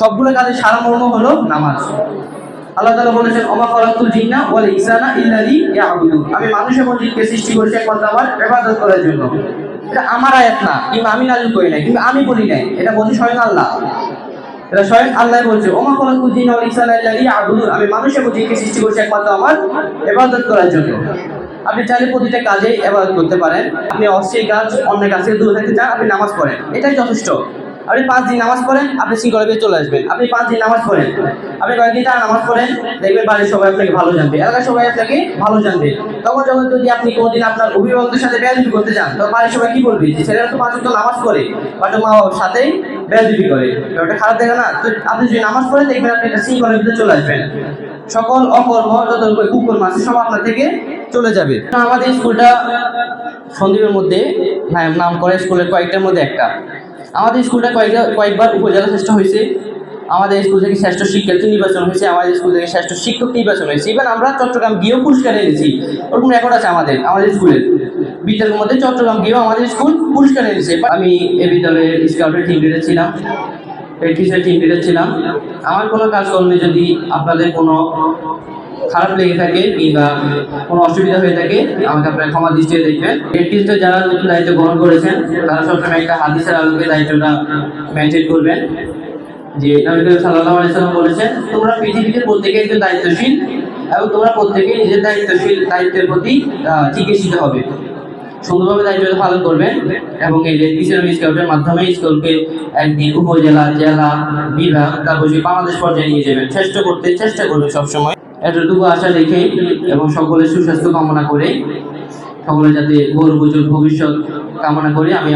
সবগুলো কাজের সারমর্ম হলো নামাজ। আল্লাহ তাআলা বলেছেন, ওমা খালাকতুল জিন্না ওয়াল ইনসানা ইল্লা লিয়াবুদুন, আমি মানুষ এবং জিনকে সৃষ্টি করেছি একমাত্র আমার ইবাদত করার জন্য। এটা আমার আয়াত না, কিংবা আমি নাযিল করি নাই, কিংবা আমি বলি নাই, এটা বলছে স্বয়ং আল্লাহ। এটা স্বয়ং আল্লাহ বলছে, ওমা খালাকতুল জিন্না ওয়াল ইনসানা ইল্লা লিয়াবুদুন, আমি মানুষ এবং জিনকে সৃষ্টি করেছি একমাত্র আমার ইবাদত করার জন্য। আপনি চাইলে প্রতিটা কাজে ইবাদত করতে পারেন। আপনি অশ্লীল কাজ, অন্যায় কাজ থেকে দূরে থাকতে চান, আপনি নামাজ পড়েন, এটাই যথেষ্ট। আপনি 5 দিন নামাজ পড়েন, আপনি শৃঙ্খলা পেয়ে চলে আসবেন। আপনি 5 দিন নামাজ পড়েন, আপনি কয়েকদিন তার নামাজ পড়েন, দেখবেন বাড়ির সবাই আপনাকে ভালো জানবে, এলাকার সবাই আপনাকে ভালো জানবে। তখন যখন যদি আপনি কোনোদিন আপনার অভিভাবকদের সাথে বেয়াদবি করতে যান, তখন বাড়ির সবাই কি বলবে, যে ছেলেরা তো 5 ওয়াক্ত নামাজ পড়ে, বাট মা বাবার সাথে বেয়াদবি করে, ওটা খারাপ দেখে না? তো আপনি যদি নামাজ পড়েন, দেখবেন আপনি একটা শৃঙ্খলার ভিতরে চলে আসবেন। সকল অকর্ম, যত কুকর্ম আছে, সব আপনার থেকে চলে যাবে। আমাদের স্কুলটা সন্দ্বীপের মধ্যে নাম করা স্কুলের কয়েকটার মধ্যে একটা। আমাদের স্কুলটা কয়েকবার উপজেলা শ্রেষ্ঠ হয়েছে, আমাদের স্কুল থেকে শ্রেষ্ঠ শিক্ষার্থী নির্বাচন হয়েছে, আমাদের স্কুল থেকে শ্রেষ্ঠ শিক্ষক নির্বাচন হয়েছে। ইভেন আমরা চট্টগ্রাম গিয়েও পুরস্কার এনেছি, ওরকম রেকর্ড আছে আমাদের স্কুলের। বিদ্যালয়ের মধ্যে চট্টগ্রাম গিয়েও আমাদের স্কুল পুরস্কার এনেছে। আমি এই বিদ্যালয়ের স্কাউটের টিম লিডার ছিলাম, প্র্যাকটিসের টিম লিডার ছিলাম। আমার কোনো কাজকর্মে যদি আপনাদের কোনো খারাপ লেগে থাকে কিংবা কোনো অসুবিধা হয়ে থাকে, আমাকে আপনারা ক্ষমা দৃষ্টিতে দেখবেন। প্র্যাকটিসটা যারা নতুন দায়িত্ব গ্রহণ করেছেন, তারা সবসময় একটা হাদিসের আলোকে দায়িত্বটা মেনটেন করবেন। যে নবী করিম সাল্লাল্লাহু আলাইহি ওয়াসাল্লাম বলেছেন, তোমরা পৃথিবীতে প্রত্যেকে একজন দায়িত্বশীল, এবং তোমরা প্রত্যেকে নিজের দায়িত্বের প্রতি চিকিৎসিত হবে, সুন্দরভাবে দায়িত্বটা পালন করবেন। এবং এই রেড ক্রিসেন্ট স্কাউটের মাধ্যমে স্কুলকে একদিন উপজেলা, জেলা, বিভাগ, তারপর বাংলাদেশ পর্যায়ে নিয়ে যাবেন। চেষ্টা করতে চেষ্টা করবেন সবসময়। এতটুকু আশা রেখে এবং সকলের সুস্বাস্থ্য কামনা করে, সকলে যাতে গৌরবোজ্জ্বল ভবিষ্যৎ কামনা করে আমি